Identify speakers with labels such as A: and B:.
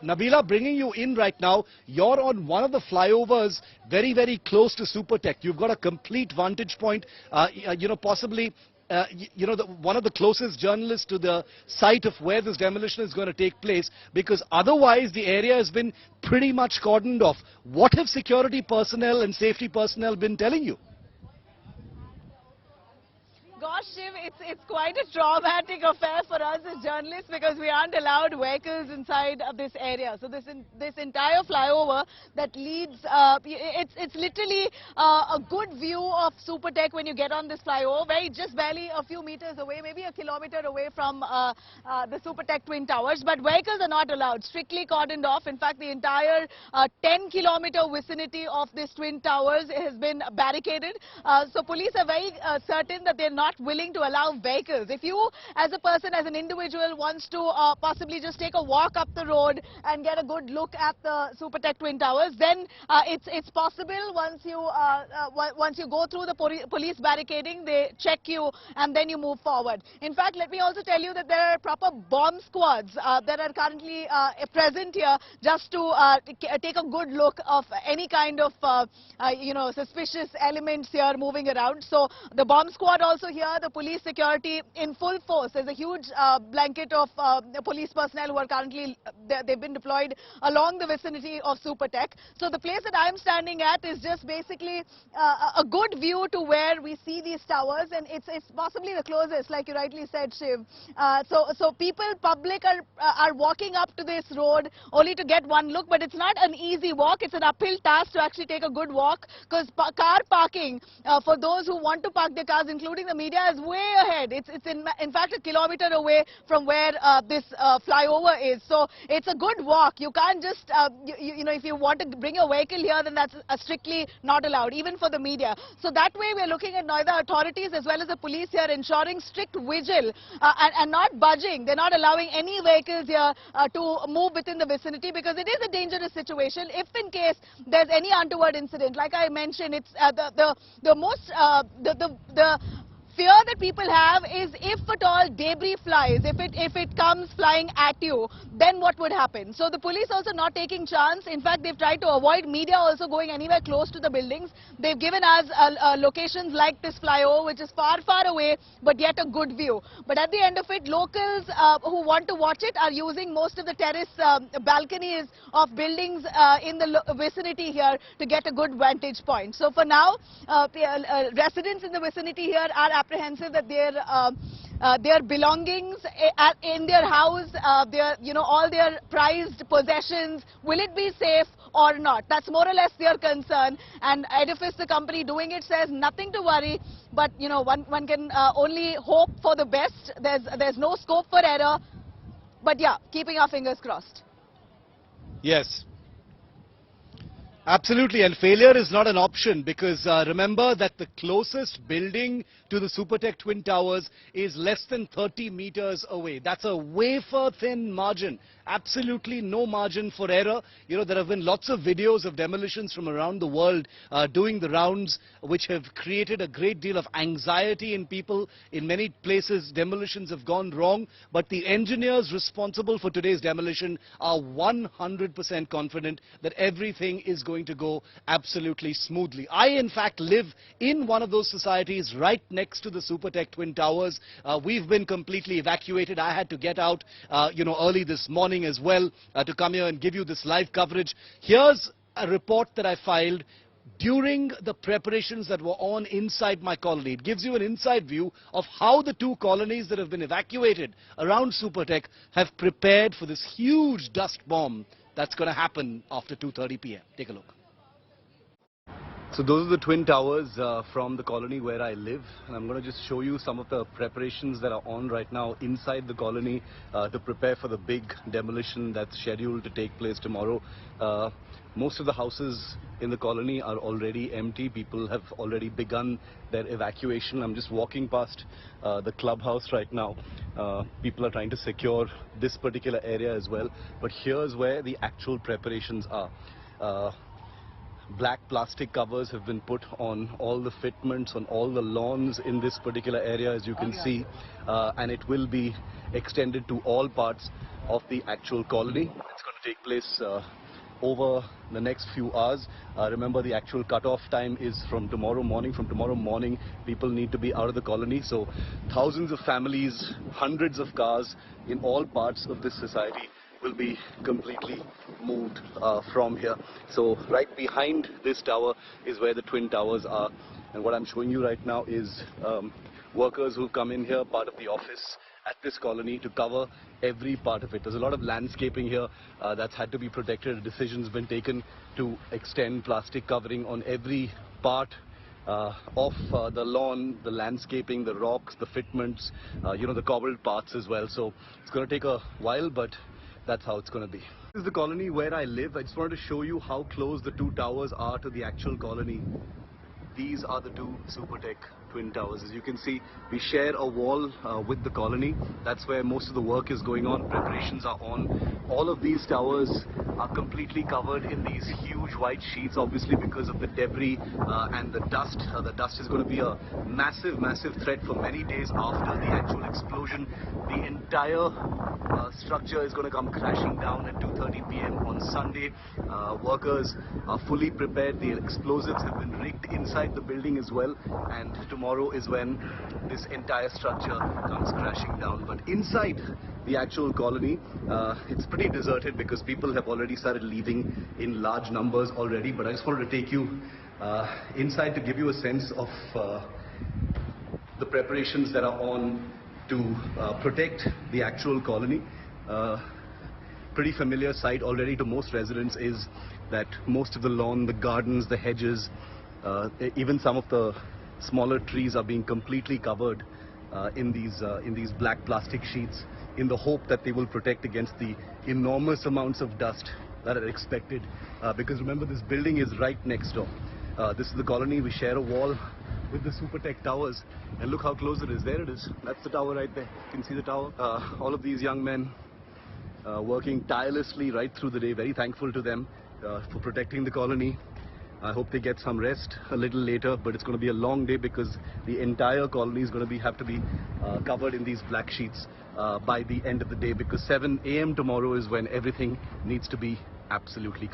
A: Nabila, bringing you in right now, you're on one of the flyovers very, very close to Supertech. You've got a complete vantage point, possibly one of the closest journalists to the site of where this demolition is going to take place, because otherwise the area has been pretty much cordoned off. What have security personnel and safety personnel been telling you?
B: Gosh, Shiv, it's quite a traumatic affair for us as journalists because we aren't allowed vehicles inside of this area. So this entire flyover that leads, it's literally a good view of Supertech when you get on this flyover, just barely a few meters away, maybe a kilometer away from the Supertech Twin Towers. But vehicles are not allowed, strictly cordoned off. In fact, the entire 10-kilometer vicinity of this Twin Towers has been barricaded. So police are very certain that they're not willing to allow vehicles. If you, as a person, as an individual, wants to possibly just take a walk up the road and get a good look at the Supertech Twin Towers, then it's possible. Once you go through the police barricading, they check you and then you move forward. In fact, let me also tell you that there are proper bomb squads that are currently present here just to take a good look of any kind of suspicious elements here moving around. So the bomb squad also here, the police security in full force. There's a huge blanket of police personnel who are currently, they've been deployed along the vicinity of Supertech. So the place that I'm standing at is just basically a good view to where we see these towers, and it's possibly the closest, like you rightly said, Shiv. So public are walking up to this road only to get one look, but it's not an easy walk. It's an uphill task to actually take a good walk, because car parking for those who want to park their cars, including the media, is way ahead. It's in fact a kilometer away from where this flyover is. So it's a good walk. You can't just, if you want to bring your vehicle here, then that's strictly not allowed, even for the media. So that way we're looking at Noida authorities as well as the police here ensuring strict vigil and not budging. They're not allowing any vehicles here to move within the vicinity, because it is a dangerous situation. If in case there's any untoward incident, like I mentioned, it's the fear that people have is if at all debris flies, if it comes flying at you, then what would happen? So the police also not taking chance. In fact, they've tried to avoid media also going anywhere close to the buildings. They've given us locations like this flyover, which is far, far away, but yet a good view. But at the end of it, locals who want to watch it are using most of the terrace balconies of buildings in the vicinity here to get a good vantage point. So for now, residents in the vicinity here are apprehensive that their belongings in their house, all their prized possessions, will it be safe or not? That's more or less their concern. And Edifice, the company doing it, says nothing to worry, but one can only hope for the best. There's no scope for error, but yeah, keeping our fingers crossed.
A: Yes. Absolutely, and failure is not an option, because remember that the closest building to the Supertech Twin Towers is less than 30 meters away. That's a wafer-thin margin. Absolutely no margin for error. There have been lots of videos of demolitions from around the world doing the rounds, which have created a great deal of anxiety in people. In many places, demolitions have gone wrong, but the engineers responsible for today's demolition are 100% confident that everything is going to go absolutely smoothly. I, in fact, live in one of those societies right next to the Supertech Twin Towers. We've been completely evacuated. I had to get out, early this morning as well to come here and give you this live coverage. Here's a report that I filed during the preparations that were on inside my colony. It gives you an inside view of how the two colonies that have been evacuated around Supertech have prepared for this huge dust bomb that's going to happen after 2:30 p.m. Take a look. So those are the Twin Towers from the colony where I live, and I'm going to just show you some of the preparations that are on right now inside the colony to prepare for the big demolition that's scheduled to take place tomorrow. Most of the houses in the colony are already empty. People have already begun their evacuation. I'm just walking past the clubhouse right now. People are trying to secure this particular area as well, but here's where the actual preparations are. Black plastic covers have been put on all the fitments, on all the lawns in this particular area, as you can see, and it will be extended to all parts of the actual colony. It's going to take place over the next few hours. Remember, the actual cut-off time is from tomorrow morning. From tomorrow morning, people need to be out of the colony. So thousands of families, hundreds of cars in all parts of this society will be completely moved from here. So right behind this tower is where the twin towers are. And what I'm showing you right now is workers who've come in here, part of the office at this colony, to cover every part of it. There's a lot of landscaping here that's had to be protected. A decision's been taken to extend plastic covering on every part of the lawn, the landscaping, the rocks, the fitments, you know, the cobbled paths as well. So it's going to take a while, but that's how it's going to be. This is the colony where I live. I just wanted to show you how close the two towers are to the actual colony. These are the two Supertech twin towers. As you can see, we share a wall with the colony. That's where most of the work is going on. Preparations are on. All of these towers are completely covered in these huge white sheets, obviously because of the debris and the dust. The dust is going to be a massive, massive threat for many days after the actual explosion. The entire structure is going to come crashing down at 2:30 p.m. on Sunday. Workers are fully prepared. The explosives have been rigged inside the building as well, and tomorrow is when this entire structure comes crashing down. But inside the actual colony, it's pretty deserted because people have already started leaving in large numbers already. But I just wanted to take you inside to give you a sense of the preparations that are on to protect the actual colony. Pretty familiar sight already to most residents is that most of the lawn, the gardens, the hedges, even some of the smaller trees are being completely covered in these black plastic sheets, in the hope that they will protect against the enormous amounts of dust that are expected. Because remember, this building is right next door. This is the colony. We share a wall with the Supertech towers, and look how close it is. There it is. That's the tower right there. You can see the tower. All of these young men working tirelessly right through the day. Very thankful to them for protecting the colony. I hope they get some rest a little later, but it's going to be a long day because the entire colony is going to have to be covered in these black sheets by the end of the day, because 7 a.m. tomorrow is when everything needs to be absolutely complete.